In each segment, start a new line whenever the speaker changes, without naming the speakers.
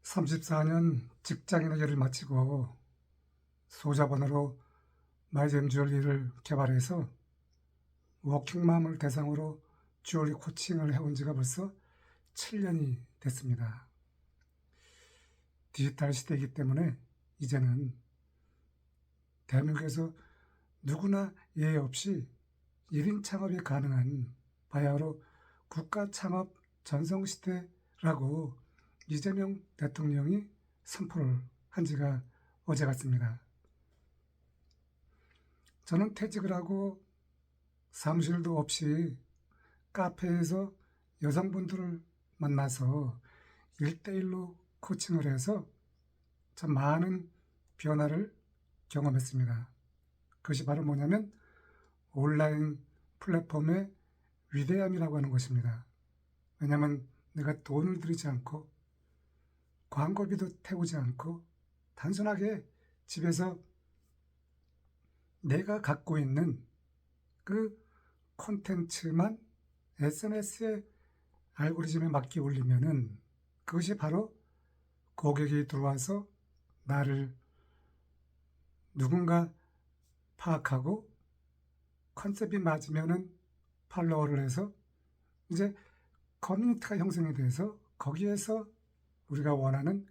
34년 직장인의 일을 마치고 소자본으로 마이젠 주얼리를 개발해서 워킹맘을 대상으로 주얼리 코칭을 해온 지가 벌써 7년이 됐습니다. 디지털 시대이기 때문에 이제는 대한민국에서 누구나 예외 없이 1인 창업이 가능한 바야흐로 국가 창업 전성시대라고 이재명 대통령이 선포를 한 지가 어제 같습니다. 저는 퇴직을 하고 사무실도 없이 카페에서 여성분들을 만나서 1대1로 코칭을 해서 참 많은 변화를 경험했습니다. 그것이 바로 뭐냐면 온라인 플랫폼의 위대함이라고 하는 것입니다. 왜냐하면 내가 돈을 들이지 않고 광고비도 태우지 않고 단순하게 집에서 내가 갖고 있는 그 콘텐츠만 SNS에 알고리즘에 맞게 올리면은 그것이 바로 고객이 들어와서 나를 누군가 파악하고 컨셉이 맞으면은 팔로워를 해서 이제 커뮤니티가 형성이 돼서 거기에서 우리가 원하는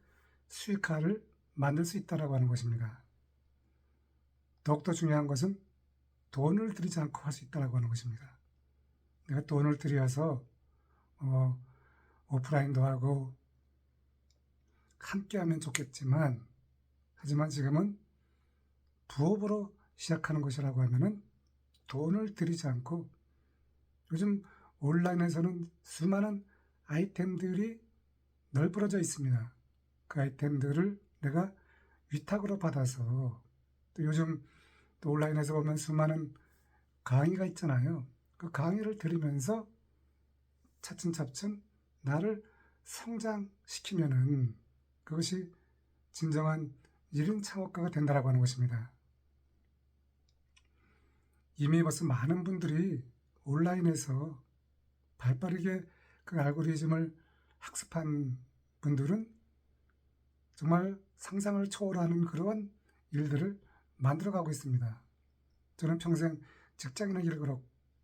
수익화를 만들 수 있다라고 하는 것입니다. 더욱더 중요한 것은 돈을 들이지 않고 할 수 있다라고 하는 것입니다. 내가 돈을 들여서 오프라인도 하고 함께 하면 좋겠지만 하지만 지금은 부업으로 시작하는 것이라고 하면은 돈을 들이지 않고 요즘 온라인에서는 수많은 아이템들이 널브러져 있습니다. 그 아이템들을 내가 위탁으로 받아서 또 요즘 또 온라인에서 보면 수많은 강의가 있잖아요. 그 강의를 들으면서 차츰차츰 나를 성장시키면은 그것이 진정한 1인 창업가가 된다라고 하는 것입니다. 이미 벌써 많은 분들이 온라인에서 발빠르게 그 알고리즘을 학습한 분들은 정말 상상을 초월하는 그런 일들을 만들어가고 있습니다. 저는 평생 직장인의 길을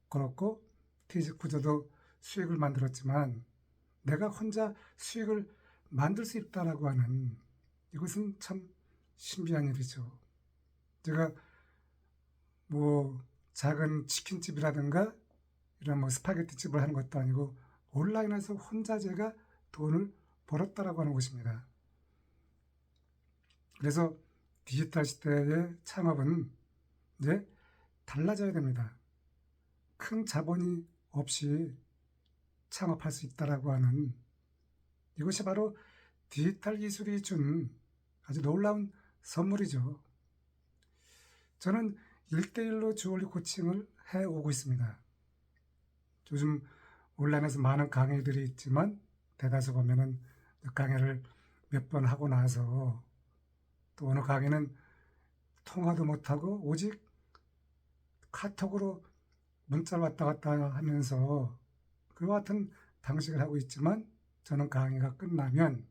걸었고 퇴직 후저도 수익을 만들었지만 내가 혼자 수익을 만들 수 있다라고 하는 이것은 참 신비한 일이죠. 제가 작은 치킨집이라든가 이런 스파게티집을 하는 것도 아니고 온라인에서 혼자 제가 돈을 벌었다라고 하는 것입니다. 그래서 디지털 시대의 창업은 이제 달라져야 됩니다. 큰 자본이 없이 창업할 수 있다라고 하는 이것이 바로 디지털 기술이 준 아주 놀라운 선물이죠. 저는 1대1로 주얼리 코칭을 해오고 있습니다. 요즘 온라인에서 많은 강의들이 있지만 대다수 보면은 강의를 몇 번 하고 나서 또 어느 강의는 통화도 못하고 오직 카톡으로 문자를 왔다 갔다 하면서 그와 같은 방식을 하고 있지만 저는 강의가 끝나면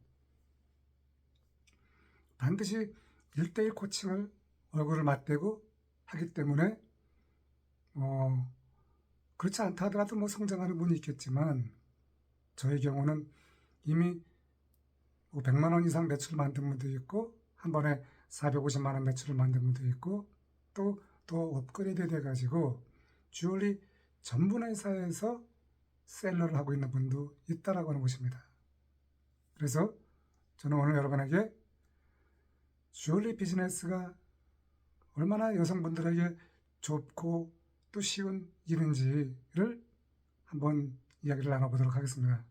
반드시 1대1 코칭을 얼굴을 맞대고 하기 때문에 그렇지 않다 하더라도 성장하는 분이 있겠지만 저의 경우는 이미 100만 원 이상 매출을 만든 분도 있고 한 번에 450만 원 매출을 만든 분도 있고 또 업그레이드 돼가지고 주얼리 전문 회사에서 셀러를 하고 있는 분도 있다라고 하는 것입니다. 그래서 저는 오늘 여러분에게 주얼리 비즈니스가 얼마나 여성분들에게 좁고 또 쉬운 일인지를 한번 이야기를 나눠보도록 하겠습니다.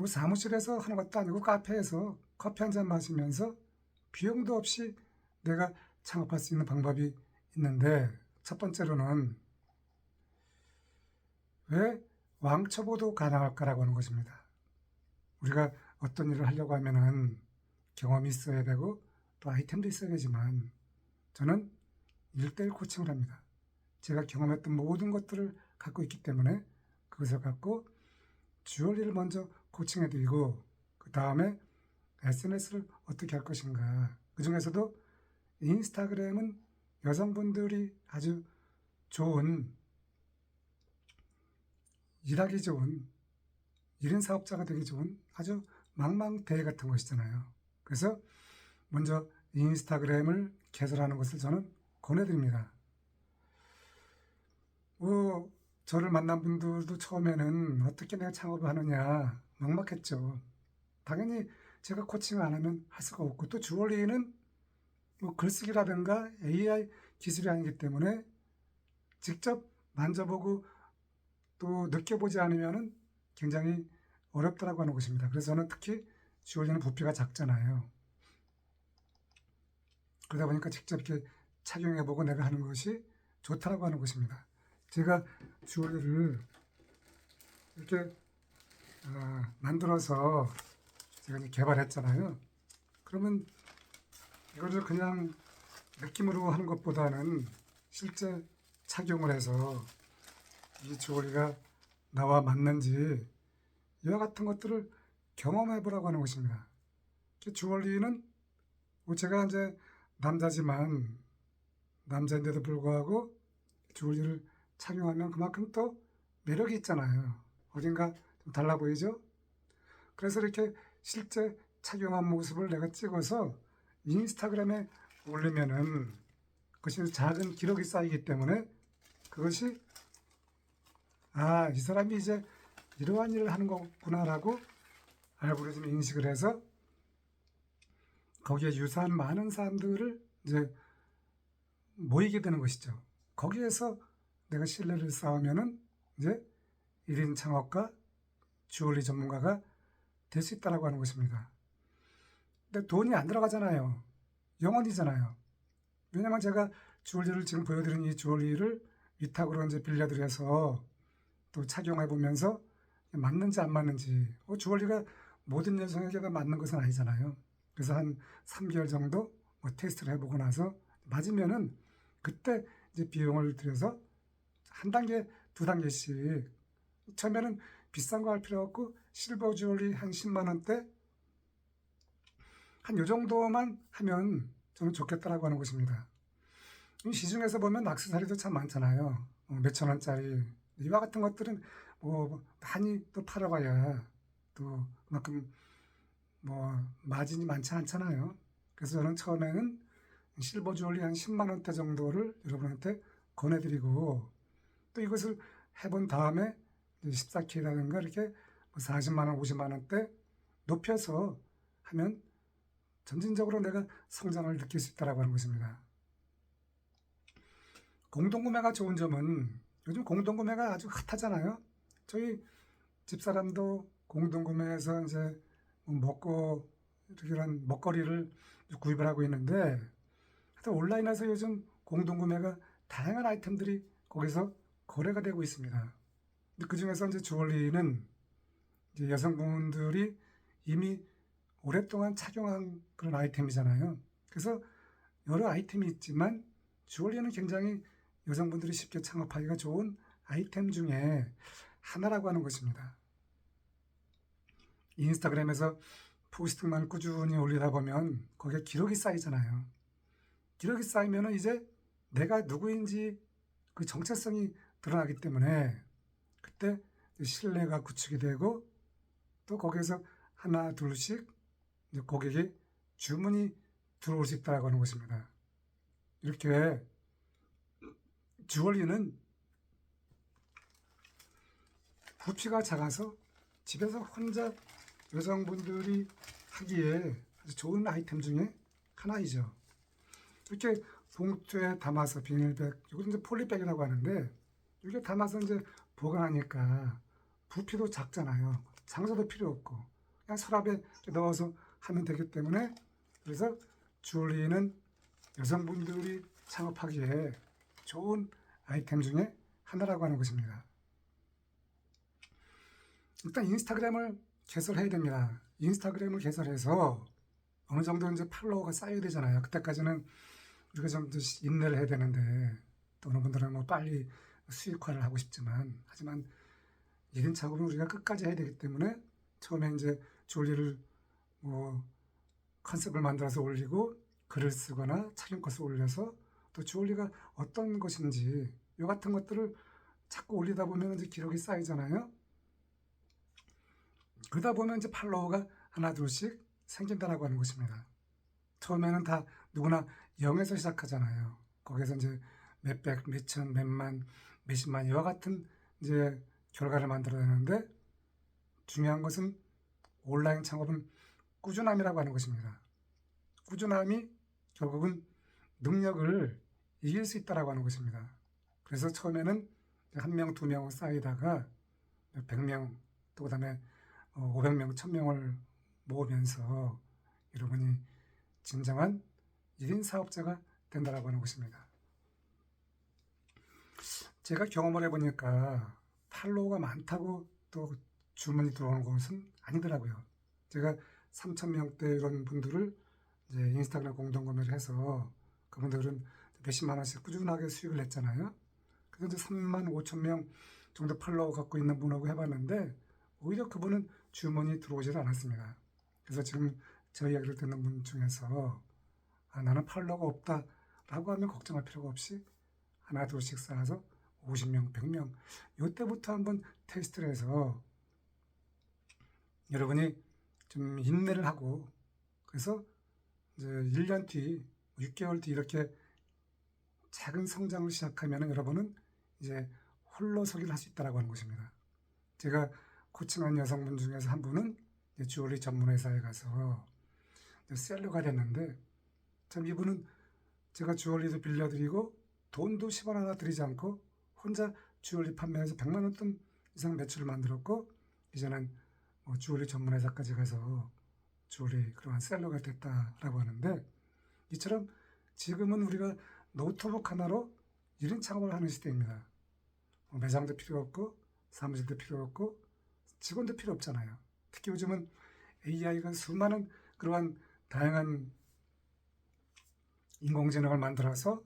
사무실에서 하는 것도 아니고 카페에서 커피 한잔 마시면서 비용도 없이 내가 창업할 수 있는 방법이 있는데 첫 번째로는 왜 왕초보도 가능할까라고 하는 것입니다. 우리가 어떤 일을 하려고 하면은 경험이 있어야 되고 또 아이템도 있어야 되지만 저는 1대1 코칭을 합니다. 제가 경험했던 모든 것들을 갖고 있기 때문에 그것을 갖고 주얼리를 먼저 코칭해드리고 그 다음에 SNS를 어떻게 할 것인가. 그 중에서도 인스타그램은 여성분들이 아주 좋은, 일하기 좋은, 1인 사업자가 되기 좋은 아주 망망대해 같은 것이잖아요. 그래서 먼저 인스타그램을 개설하는 것을 저는 권해드립니다. 저를 만난 분들도 처음에는 어떻게 내가 창업을 하느냐 막막했죠. 당연히 제가 코칭을 안 하면 할 수가 없고, 또 주얼리는 뭐 글쓰기라든가 AI 기술이 아니기 때문에 직접 만져보고 또 느껴보지 않으면 굉장히 어렵다라고 하는 것입니다. 그래서 저는 특히 주얼리는 부피가 작잖아요. 그러다 보니까 직접 이렇게 착용해보고 내가 하는 것이 좋다라고 하는 것입니다. 제가 주얼리를 이렇게 만들어서 제가 이제 개발했잖아요. 그러면 이거를 그냥 느낌으로 하는 것보다는 실제 착용을 해서 이 주얼리가 나와 맞는지 이와 같은 것들을 경험해 보라고 하는 것입니다. 주얼리는 제가 이제 남자인데도 불구하고 주얼리를 착용하면 그만큼 또 매력이 있잖아요. 어딘가 좀 달라 보이죠? 그래서 이렇게 실제 착용한 모습을 내가 찍어서 인스타그램에 올리면은 그것이 작은 기록이 쌓이기 때문에 그것이 이 사람이 이제 이러한 일을 하는 거구나라고 알고리즘이 인식을 해서 거기에 유사한 많은 사람들을 이제 모이게 되는 것이죠. 거기에서 내가 신뢰를 쌓으면은 이제 1인 창업가, 주얼리 전문가가 될 수 있다라고 하는 것입니다. 근데 돈이 안 들어가잖아요. 영원이잖아요. 왜냐면 제가 주얼리를 지금 보여드린 이 주얼리를 위탁으로 이제 빌려드려서 또 착용해 보면서 맞는지 안 맞는지, 주얼리가 모든 여성에게 다 맞는 것은 아니잖아요. 그래서 한 3개월 정도 테스트를 해보고 나서 맞으면은 그때 이제 비용을 들여서 한 단계, 두 단계씩, 처음에는 비싼 거 할 필요 없고 실버 주얼리 한 10만 원대 한 요 정도만 하면 저는 좋겠다라고 하는 것입니다. 시중에서 보면 액세서리도 참 많잖아요. 몇천 원짜리 이와 같은 것들은 뭐 많이 또 팔아봐야 또 그만큼 뭐 마진이 많지 않잖아요. 그래서 저는 처음에는 실버 주얼리 한 10만 원대 정도를 여러분한테 권해드리고, 또 이것을 해본 다음에 14K라든가 이렇게 40만 원, 50만 원대 높여서 하면 점진적으로 내가 성장을 느낄 수 있다고 하는 것입니다. 공동구매가 좋은 점은 요즘 공동구매가 아주 핫하잖아요. 저희 집사람도 공동구매해서 이제 먹고 이런 먹거리를 구입을 하고 있는데, 하여튼 온라인에서 요즘 공동구매가 다양한 아이템들이 거기서 거래가 되고 있습니다. 그 중에서 이제 주얼리는 이제 여성분들이 이미 오랫동안 착용한 그런 아이템이잖아요. 그래서 여러 아이템이 있지만 주얼리는 굉장히 여성분들이 쉽게 창업하기가 좋은 아이템 중에 하나라고 하는 것입니다. 인스타그램에서 포스팅만 꾸준히 올리다 보면 거기에 기록이 쌓이잖아요. 기록이 쌓이면 이제 내가 누구인지 그 정체성이 드러나기 때문에 그때 신뢰가 구축이 되고, 또 거기에서 하나 둘씩 고객이 주문이 들어올 수 있다고 하는 것입니다. 이렇게 주얼리는 부피가 작아서 집에서 혼자 여성분들이 하기에 아주 좋은 아이템 중에 하나이죠. 이렇게 봉투에 담아서 비닐백, 이거 이제 폴리백이라고 하는데, 이렇게 담아서 이제 보관하니까 부피도 작잖아요. 장소도 필요 없고 그냥 서랍에 넣어서 하면 되기 때문에, 그래서 주얼리는 여성분들이 창업하기에 좋은 아이템 중에 하나라고 하는 것입니다. 일단 인스타그램을 개설해야 됩니다. 인스타그램을 개설해서 어느 정도 이제 팔로워가 쌓여야 되잖아요. 그때까지는 우리가 좀 인내를 해야 되는데, 또 어느 분들은 뭐 빨리 수익화를 하고 싶지만, 하지만 1인 창업은 우리가 끝까지 해야 되기 때문에 처음에 이제 주얼리를 뭐 컨셉을 만들어서 올리고 글을 쓰거나 착용컷을 올려서 또 주얼리가 어떤 것인지 이 같은 것들을 자꾸 올리다 보면 이제 기록이 쌓이잖아요. 그러다 보면 이제 팔로워가 하나 둘씩 생긴다라고 하는 것입니다. 처음에는 다 누구나 0에서 시작하잖아요. 거기서 이제 몇백, 몇천, 몇만, 몇십만 이와 같은 이제 결과를 만들어내는데 중요한 것은 온라인 창업은 꾸준함이라고 하는 것입니다. 꾸준함이 결국은 능력을 이길 수 있다라고 하는 것입니다. 그래서 처음에는 한 명, 두 명 쌓이다가 100명, 또 그다음에 500명, 1000명을 모으면서 여러분이 진정한 1인 사업자가 된다라고 하는 것입니다. 제가 경험을 해보니까 팔로워가 많다고 또 주문이 들어오는 것은 아니더라고요. 제가 3000명대 이런 분들을 이제 인스타그램 공동 구매를 해서 그분들은 몇십만 원씩 꾸준하게 수익을 냈잖아요. 그래서 이제 3만 5천 명 정도 팔로워 갖고 있는 분하고 해봤는데 오히려 그분은 주문이 들어오질 않았습니다. 그래서 지금 저 이야기를 듣는 분 중에서 나는 팔로워가 없다라고 하면 걱정할 필요가 없이 하나 둘씩 쌓아서 50명, 100명 이때부터 한번 테스트를 해서 여러분이 좀 인내를 하고 그래서 이제 1년 뒤, 6개월 뒤 이렇게 작은 성장을 시작하면 여러분은 이제 홀로 서기를 할 수 있다고 하는 것입니다. 제가 코칭한 여성분 중에서 한 분은 주얼리 전문 회사에 가서 셀러가 됐는데 참 이분은 제가 주얼리도 빌려드리고 돈도 10원 하나 드리지 않고 혼자 주얼리 판매해서 100만 원 돈 이상 매출을 만들었고 이제는 주얼리 전문 회사까지 가서 주얼리 그러한 셀러가 됐다라고 하는데 이처럼 지금은 우리가 노트북 하나로 1인 창업을 하는 시대입니다. 매장도 필요 없고 사무실도 필요 없고 직원도 필요 없잖아요. 특히 요즘은 AI가 수많은 그러한 다양한 인공지능을 만들어서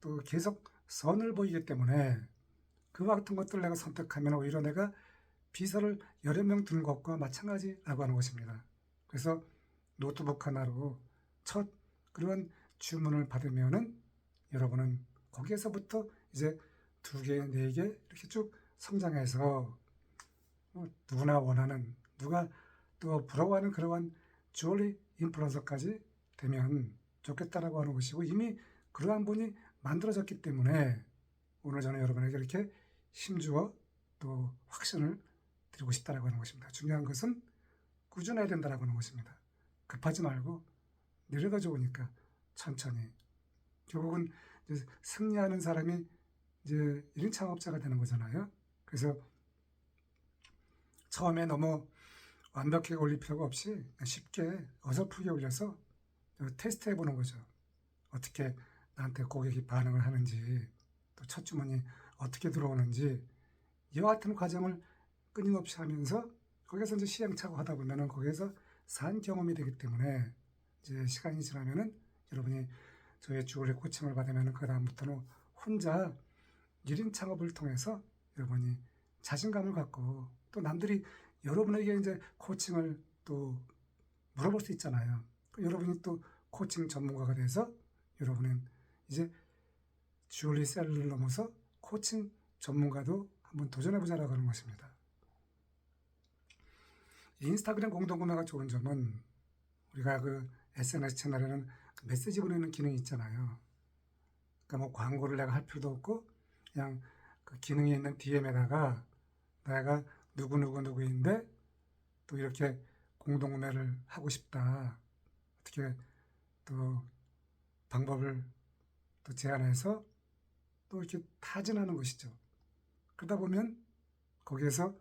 또 계속 선을 보이기 때문에 그와 같은 것들을 내가 선택하면 오히려 내가 비서를 여러 명 두는 것과 마찬가지라고 하는 것입니다. 그래서 노트북 하나로 첫 그런 주문을 받으면은 여러분은 거기에서부터 이제 2개, 4개 이렇게 쭉 성장해서 누구나 원하는 누가 또 부러워하는 그러한 주얼리 인플루언서까지 되면 좋겠다라고 하는 것이고 이미 그러한 분이 만들어졌기 때문에 오늘 저는 여러분에게 이렇게 힘주어 또 확신을 드리고 싶다라고 하는 것입니다. 중요한 것은 꾸준해야 된다라고 하는 것입니다. 급하지 말고 느려도 좋으니까 천천히 결국은 이제 승리하는 사람이 이제 1인 창업자가 되는 거잖아요. 그래서 처음에 너무 완벽하게 올릴 필요가 없이 쉽게 어설프게 올려서 테스트 해보는 거죠. 어떻게 나한테 고객이 반응을 하는지 또 첫 주문이 어떻게 들어오는지 이와 같은 과정을 끊임없이 하면서 거기서 이제 시행착오 하다 보면은 거기에서 산 경험이 되기 때문에 이제 시간이 지나면은 여러분이 저의 주얼리 코칭을 받으면은 그 다음부터는 혼자 1인 창업을 통해서 여러분이 자신감을 갖고 또 남들이 여러분에게 이제 코칭을 또 물어볼 수 있잖아요. 여러분이 또 코칭 전문가가 돼서 여러분은 이제 주얼리 셀러를 넘어서 코칭 전문가도 한번 도전해보자라고 하는 것입니다. 인스타그램 공동구매가 좋은 점은 우리가 그 SNS 채널에는 메시지 보내는 기능이 있잖아요. 그러니까 뭐 광고를 내가 할 필요도 없고 그냥 그 기능이 있는 DM에다가 내가 누구인데 또 이렇게 공동구매를 하고 싶다. 어떻게 또 방법을 또 제안해서 또 이렇게 타진하는 것이죠. 그러다 보면 거기에서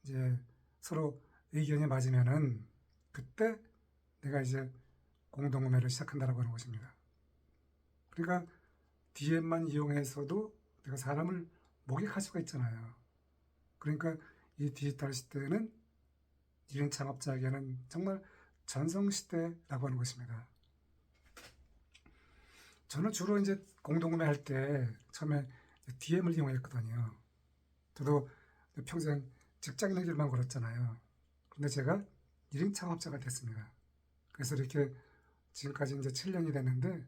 이제 서로 의견이 맞으면은 그때 내가 이제 공동구매를 시작한다라고 하는 것입니다. 그러니까 DM만 이용해서도 내가 사람을 목격할 수가 있잖아요. 그러니까 이 디지털 시대에는 1인 창업자에게는 정말 전성시대라고 하는 것입니다. 저는 주로 이제 공동구매할 때 처음에 DM을 이용했거든요. 저도 평생 직장인의 길만 걸었잖아요. 그런데 제가 1인 창업자가 됐습니다. 그래서 이렇게 지금까지 이제 7년이 됐는데,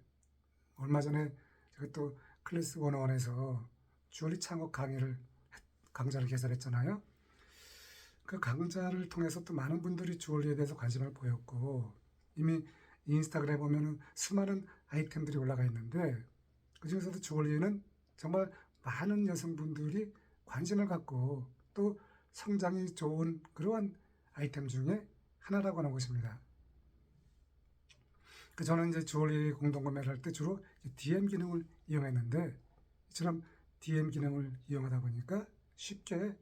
얼마 전에 제가 또 클래스 101에서 주얼리 창업 강좌를 개설했잖아요. 그 강좌를 통해서 또 많은 분들이 주얼리에 대해서 관심을 보였고, 이미 인스타그램에 보면은 수많은 아이템들이 올라가 있는데, 그 중에서도 주얼리에는 정말 많은 여성분들이 관심을 갖고 또 성장이 좋은 그러한 아이템 중에 하나라고 하는 것입니다. 저는 이제 주얼리 공동구매를 할 때 주로 DM 기능을 이용했는데, 이처럼 DM 기능을 이용하다 보니까 쉽게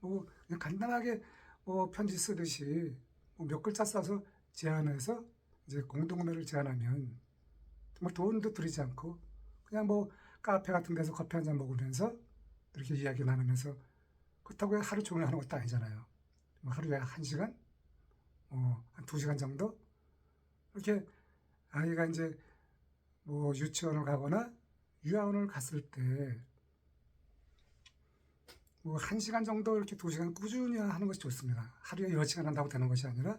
뭐 그냥 간단하게 뭐 편지 쓰듯이 뭐몇 글자 써서 제안해서 이제 공동구매를 제안하면 정말 돈도 들이지 않고 그냥 뭐 카페 같은 데서 커피 한 잔 먹으면서 이렇게 이야기 나누면서, 그렇다고 하루 종일 하는 것도 아니잖아요. 뭐 하루에 1시간, 한 2시간 정도 이렇게 아이가 이제 뭐 유치원을 가거나 유아원을 갔을 때 뭐 1시간 정도 이렇게 2시간 꾸준히 하는 것이 좋습니다. 하루에 10시간 한다고 되는 것이 아니라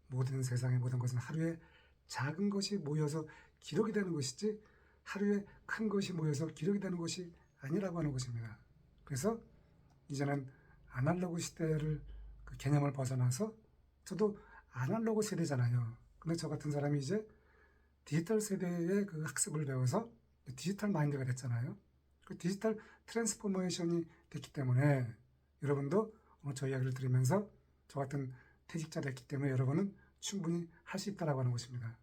모든 세상의 모든 것은 하루에 작은 것이 모여서 기록이 되는 것이지 하루에 큰 것이 모여서 기록이 되는 것이 아니라고 하는 것입니다. 그래서 이제는 아날로그 시대를 그 개념을 벗어나서, 저도 아날로그 세대잖아요. 근데 저 같은 사람이 이제 디지털 세대의 그 학습을 배워서 디지털 마인드가 됐잖아요. 그 디지털 트랜스포메이션이 됐기 때문에 여러분도 오늘 저 이야기를 들으면서 저 같은 퇴직자 됐기 때문에 여러분은 충분히 할 수 있다라고 하는 것입니다.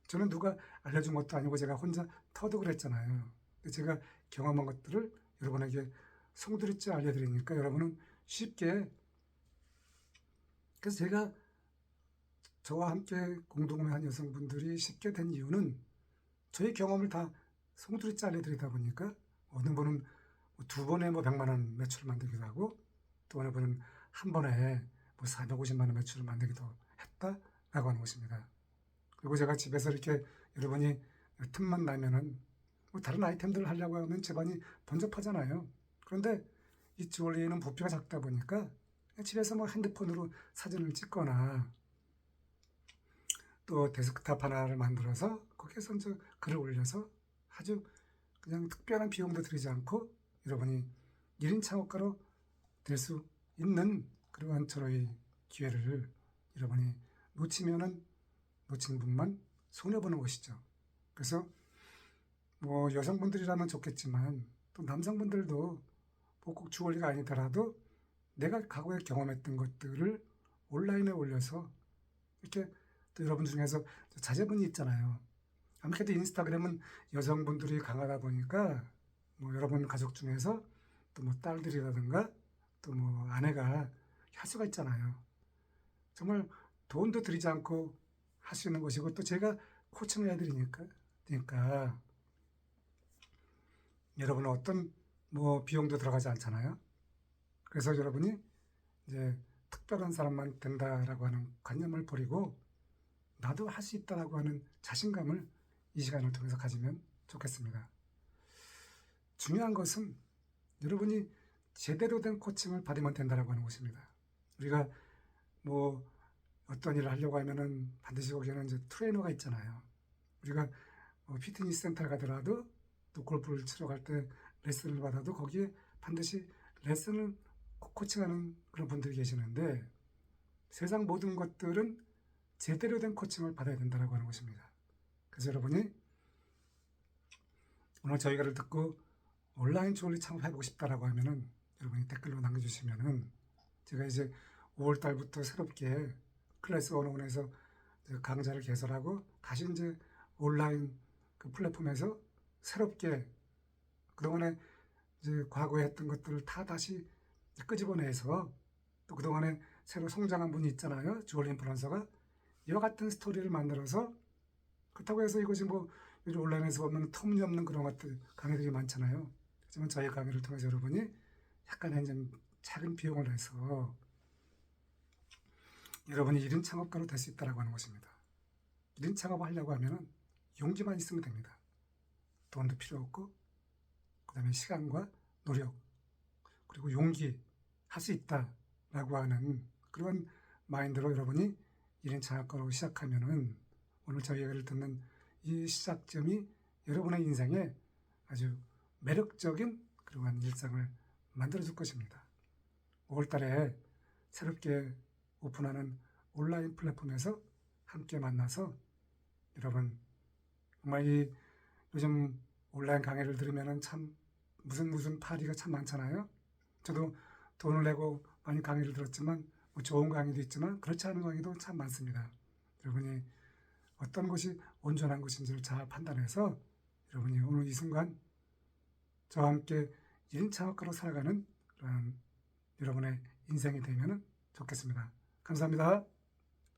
저는 누가 알려준 것도 아니고 제가 혼자 터득을 했잖아요. 제가 경험한 것들을 여러분에게 송두리째 알려드리니까 여러분은 쉽게, 그래서 제가 저와 함께 공동구매한 여성분들이 쉽게 된 이유는 저희 경험을 다 송두리째 알려드리다 보니까, 어느 분은 2번에 뭐 100만 원 매출을 만들기도 하고, 또 어느 분은 한 번에 뭐 450만 원 매출을 만들기도 했다라고 하는 것입니다. 그리고 제가 집에서 이렇게 여러분이 틈만 나면은 뭐 다른 아이템들을 하려고 하면 집안이 번잡하잖아요. 그런데 이 주얼리는 부피가 작다 보니까 집에서 뭐 핸드폰으로 사진을 찍거나 또 데스크탑 하나를 만들어서 거기에서 이제 글을 올려서 아주 그냥 특별한 비용도 들이지 않고 여러분이 1인 창업가로 될 수 있는 그러한 저의 기회를 여러분이 놓치면은 놓친 분만 손해보는 것이죠. 그래서 뭐 여성분들이라면 좋겠지만 또 남성분들도 꼭 주얼리가 아니더라도 내가 과거에 경험했던 것들을 온라인에 올려서 이렇게, 또 여러분 중에서 자제분이 있잖아요. 아무래도 인스타그램은 여성분들이 강하다 보니까 뭐 여러분 가족 중에서 또 뭐 딸들이라든가 또 뭐 아내가 할 수가 있잖아요. 정말 돈도 들이지 않고 할 수 있는 것이고, 또 제가 코칭을 해드리니까 그러니까 여러분은 어떤 뭐 비용도 들어가지 않잖아요. 그래서 여러분이 이제 특별한 사람만 된다라고 하는 관념을 버리고 나도 할 수 있다라고 하는 자신감을 이 시간을 통해서 가지면 좋겠습니다. 중요한 것은 여러분이 제대로 된 코칭을 받으면 된다라고 하는 것입니다. 우리가 뭐 어떤 일을 하려고 하면은 반드시 거기에는 이제 트레이너가 있잖아요. 우리가 피트니스 센터를 가더라도 또 골프를 치러 갈 때 레슨을 받아도 거기에 반드시 레슨을 코칭하는 그런 분들이 계시는데, 세상 모든 것들은 제대로 된 코칭을 받아야 된다고 하는 것입니다. 그래서 여러분이 오늘 저희가를 듣고 온라인 주얼리 창업해보고 싶다라고 하면은 여러분이 댓글로 남겨주시면은 제가 이제 5월 달부터 새롭게 클래스 101에서 강좌를 개설하고 다시 이제 온라인 그 플랫폼에서 새롭게 그동안에 이제 과거에 했던 것들을 다 다시 끄집어내서, 또 그동안에 새로 성장한 분이 있잖아요. 주얼리 인플루언서가 이와 같은 스토리를 만들어서, 그렇다고 해서 이것이 뭐 요즘 온라인에서 보면 터무니없는 그런 것들 강의들이 많잖아요. 하지만 저희 강의를 통해서 여러분이 약간의 좀 작은 비용을 내서 여러분이 1인 창업가로 될 수 있다고 하는 것입니다. 1인 창업을 하려고 하면 용기만 있으면 됩니다. 돈도 필요 없고, 그 다음에 시간과 노력, 그리고 용기, 할 수 있다라고 하는 그런 마인드로 여러분이 1인 창업가로 시작하면은 오늘 저희 얘기를 듣는 이 시작점이 여러분의 인생에 아주 매력적인 그러한 일상을 만들어줄 것입니다. 5월달에 새롭게 오픈하는 온라인 플랫폼에서 함께 만나서 여러분 정말 이 요즘 온라인 강의를 들으면은 참 무슨 파리가 참 많잖아요. 저도 돈을 내고 많이 강의를 들었지만 뭐 좋은 강의도 있지만 그렇지 않은 강의도 참 많습니다. 여러분이 어떤 것이 온전한 것인지를 잘 판단해서 여러분이 오늘 이 순간 저와 함께 1인 창업가로 살아가는 그런 여러분의 인생이 되면 좋겠습니다. 감사합니다.